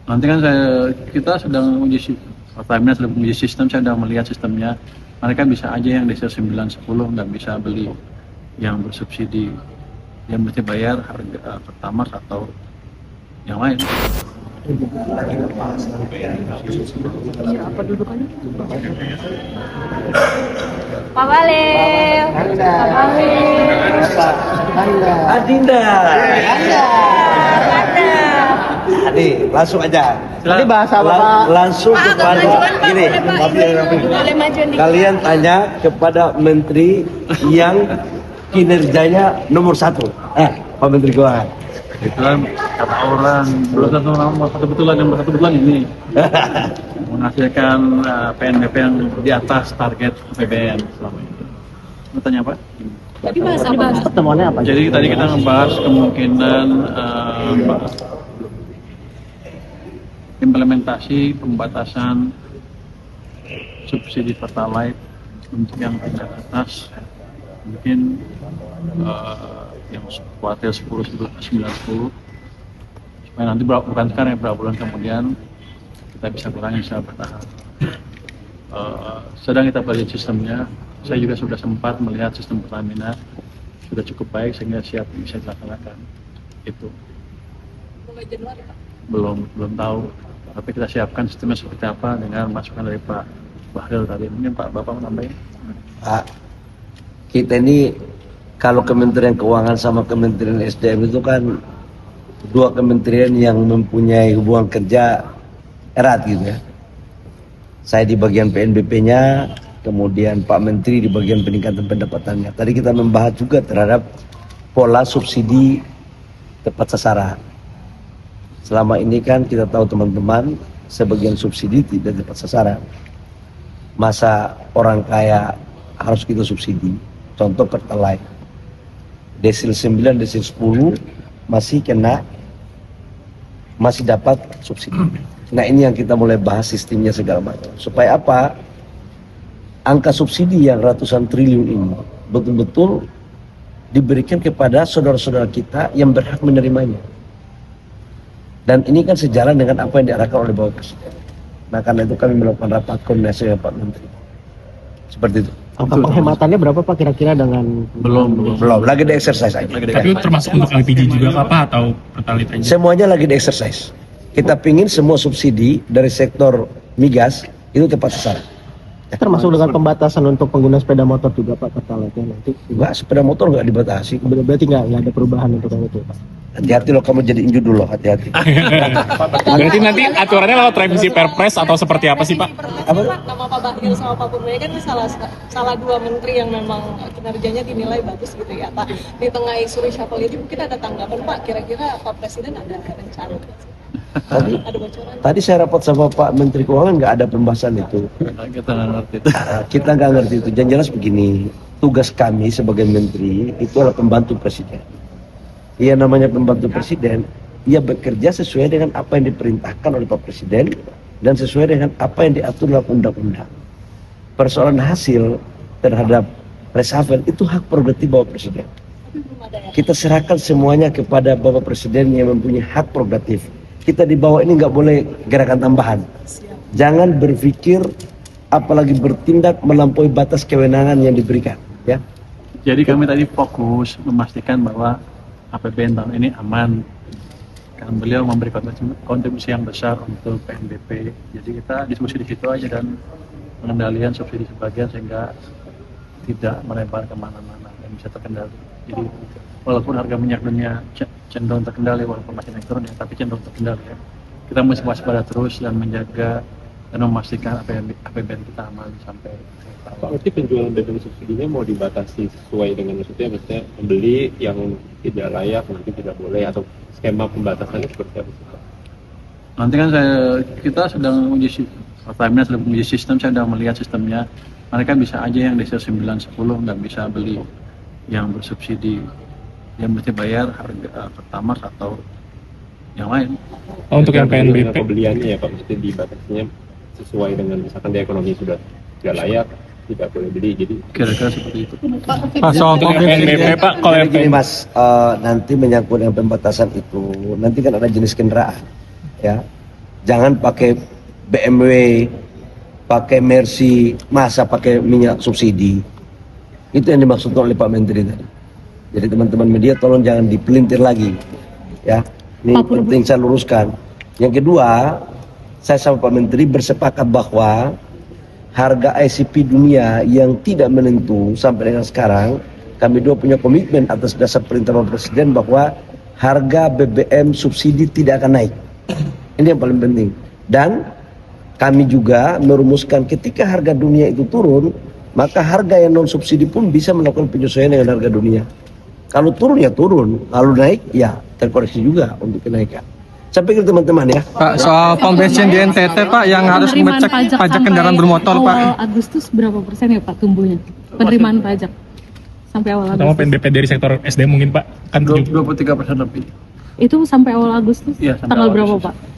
Nanti kan kita sedang Pertamina sedang uji sistem, saya sedang melihat sistemnya. Mereka bisa aja yang diesel 910 nggak bisa beli yang bersubsidi, yang mesti bayar harga pertamax atau yang lain. Apa dudukannya? Pak Balil. Pak Balil. Adinda. Adi, langsung aja. Ini bahasa Bapak. Langsung kepada gini. Kalian tanya kepada menteri yang kinerjanya nomor 1. Pak Menteri Keuangan. Itu kan kata orang, belum tentu yang kebetulan ini menghasilkan PNBP yang di atas target APBN selama ini. Mau tanya apa? Tadi bahas Pertemuannya apa? Jadi tadi kita ngebahas kemungkinan implementasi pembatasan subsidi Pertalite untuk yang tingkat atas, mungkin yang kuartal 10-90, supaya nanti bukan sekarang ya, berapa bulan kemudian kita bisa kurangi secara bertahap. Sedang kita pelajari sistemnya. Saya juga sudah sempat melihat sistem Pertamina sudah cukup baik sehingga siap bisa dilaksanakan. Itu mulai Januari, Pak? belum tahu, tapi kita siapkan sistemnya seperti apa dengan masukan dari Pak Bahlil tadi. Mungkin Pak Bapak mau nambahin? Pak, kita ini kalau Kementerian Keuangan sama Kementerian SDM itu kan dua kementerian yang mempunyai hubungan kerja erat gitu ya. Saya di bagian PNBP-nya, kemudian Pak Menteri di bagian peningkatan pendapatannya. Tadi kita membahas juga terhadap pola subsidi tepat sasaran. Selama ini kan kita tahu teman-teman, sebagian subsidi tidak tepat sasaran. Masa orang kaya harus kita subsidi? Contoh Pertalite. Desil 9, desil 10 masih dapat subsidi. Nah ini yang kita mulai bahas sistemnya segala macam. Supaya apa? Angka subsidi yang ratusan triliun ini betul-betul diberikan kepada saudara-saudara kita yang berhak menerimanya. Dan ini kan sejalan dengan apa yang diarahkan oleh Bapak Presiden. Nah karena itu kami melakukan rapat koordinasi dengan Pak Menteri. Seperti itu. Angka penghematannya berapa Pak kira-kira dengan Belum. Lagi di exercise aja. Tapi termasuk untuk LPG juga Kak, Pak, atau Pertalite aja? Semuanya lagi di exercise. Kita pingin semua subsidi dari sektor migas itu tepat sasaran. termasuk dengan pembatasan untuk pengguna sepeda motor juga Pak Pertalite nanti? Enggak, sepeda motor nggak dibatasi. Berarti nggak ada perubahan untuk yang itu Pak? Hati-hati loh, kamu jadi injur dulu, hati-hati. Berarti nanti aturannya lewat revisi Perpres atau seperti apa sih Pak? Apa? Nama Pak Bahlil sama Pak Purwaya kan salah dua menteri yang memang kinerjanya dinilai bagus gitu ya Pak. Di tengah isu reshuffle ini mungkin ada tanggapan Pak, kira-kira Pak Presiden ada rencana nggak sih? Ada bocoran? Tadi saya rapat sama Pak Menteri Keuangan, nggak ada pembahasan itu. Kita nggak ngerti. Kita nggak ngerti itu. Yang jelas begini, tugas kami sebagai menteri itu adalah pembantu presiden. Ia namanya pembantu presiden, ia bekerja sesuai dengan apa yang diperintahkan oleh Pak Presiden dan sesuai dengan apa yang diatur dalam undang-undang. Persoalan hasil terhadap reshuffle itu hak prerogatif Bapak Presiden. Kita serahkan semuanya kepada Bapak Presiden yang mempunyai hak prerogatif. Kita di bawah ini nggak boleh gerakan tambahan. Jangan berpikir apalagi bertindak melampaui batas kewenangan yang diberikan. Ya. Jadi kami tadi fokus memastikan bahwa APBN tahun ini aman. Kan beliau memberi kontribusi yang besar untuk PNBP. Jadi kita diskusi di situ aja dan pengendalian subsidi sebagian sehingga tidak melebar kemana-mana dan bisa terkendali. Jadi walaupun harga minyak dunia cenderung terkendali walaupun masih naik turun ya, tapi cenderung terkendali ya. Kita mesti waspada terus dan menjaga dan memastikan APBN kita aman sampai Pak, berarti penjualan BBM subsidinya mau dibatasi sesuai dengan maksudnya pembeli yang tidak layak nanti tidak boleh, atau skema pembatasannya seperti apa? Nanti kan kita sedang Pertamina sedang uji sistem, saya sedang melihat sistemnya. Mereka bisa aja yang diesel 910 nggak bisa beli yang bersubsidi, yang mesti bayar harga pertamax atau yang lain. Untuk yang PNBP Pembeliannya ya Pak, maksudnya dibatasinya sesuai dengan misalkan di ekonomi sudah tidak layak, tidak boleh beli, jadi Kira-kira seperti itu. Pak, soal untuk yang PNBP Pak, kalau yang Gini Mas, nanti menyangkut dengan pembatasan itu, nanti kan ada jenis kendaraan, ya. Jangan pakai BMW, pakai Mercy, masa pakai minyak subsidi. Itu yang dimaksudkan oleh Pak Menteri tadi. Jadi teman-teman media tolong jangan dipelintir lagi. Ya, ini penting saya luruskan. Yang kedua, saya sama Pak Menteri bersepakat bahwa harga ICP dunia yang tidak menentu sampai dengan sekarang, kami dua punya komitmen atas dasar perintah Bapak Presiden bahwa harga BBM subsidi tidak akan naik. Ini yang paling penting. Dan kami juga merumuskan ketika harga dunia itu turun, maka harga yang non subsidi pun bisa melakukan penyesuaian dengan harga dunia. Kalau turun ya turun, kalau naik ya terkoreksi juga untuk kenaikan. Saya pikir teman-teman ya. Pak, soal pom bensin di NTT Pak yang harus mengecek pajak kendaraan bermotor Pak. Awal Agustus berapa persen ya Pak tumbuhnya penerimaan pajak sampai awal Terutama Agustus? PNBP dari sektor SDM mungkin Pak, kan 23% lebih. Itu sampai awal Agustus? Iya, sampai Tanggal awal berapa Agustus. Pak?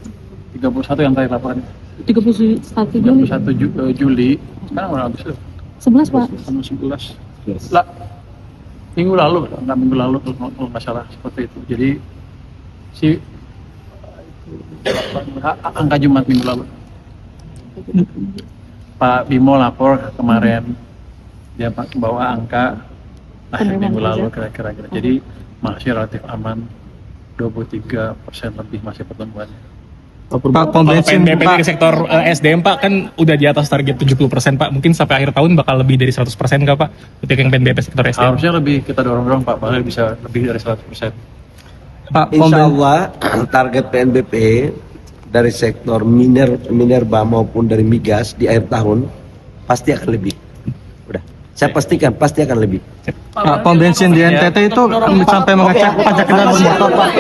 31 yang terakhir laporan. 31 Juli? 31 Juli. Sekarang udah habis. 11 Pak? Tanggal 11. Lah, minggu lalu, enggak minggu lalu kalau nggak salah seperti itu. Jadi si angka Jumat minggu lalu. Pak Bimo lapor kemarin dia bawa angka akhir minggu lalu kira-kira. Jadi masih relatif aman, 23% lebih masih pertumbuhannya. Pak, pom kalau bensin PNBP Pak. dari sektor SDM Pak kan udah di atas target 70% Pak. Mungkin sampai akhir tahun bakal lebih dari 100% nggak Pak? Ketika yang PNBP sektor SDM. Harusnya lebih kita dorong-dorong Pak, bahkan bisa lebih dari 100%. Pak, pom Insya bensin. Allah target PNBP dari sektor minerba maupun dari migas di akhir tahun pasti akan lebih. Udah, saya pastikan pasti akan lebih. Pak, pom bensin di NTT itu sampai mengecek pajak kendaraan bermotor Pak.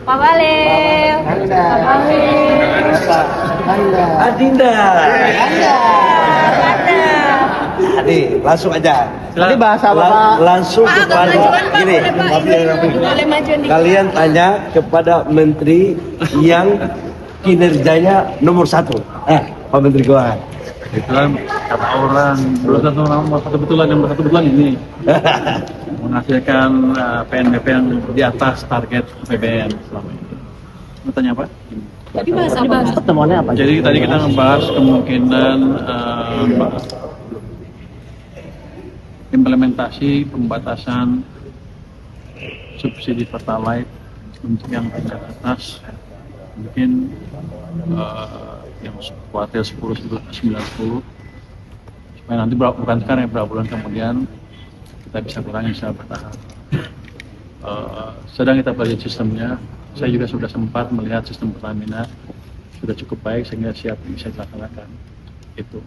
Pak Balil. Adinda. Adi, langsung aja. Tadi bahasa Bapak Langsung kepada gini. Kalian tanya kepada menteri yang kinerjanya nomor 1. Pak Menteri Keuangan. Itu kan kata orang, belum tentu nomor satu betulan, yang satu betulan ini menghasilkan PNBP yang di atas target APBN selama ini. Mau tanya apa? Tadi bahas apa? pertemuannya apa? Jadi tadi kita ngebahas kemungkinan implementasi pembatasan subsidi pertalite untuk yang tingkat atas, mungkin yang kuartil 10, 90, supaya nanti bukan sekarang ya, berapa bulan kemudian kita bisa kurangi secara bertahap. Sedang kita pelajari sistemnya. Saya juga sudah sempat melihat sistem Pertamina sudah cukup baik sehingga siap bisa dilaksanakan. Itu.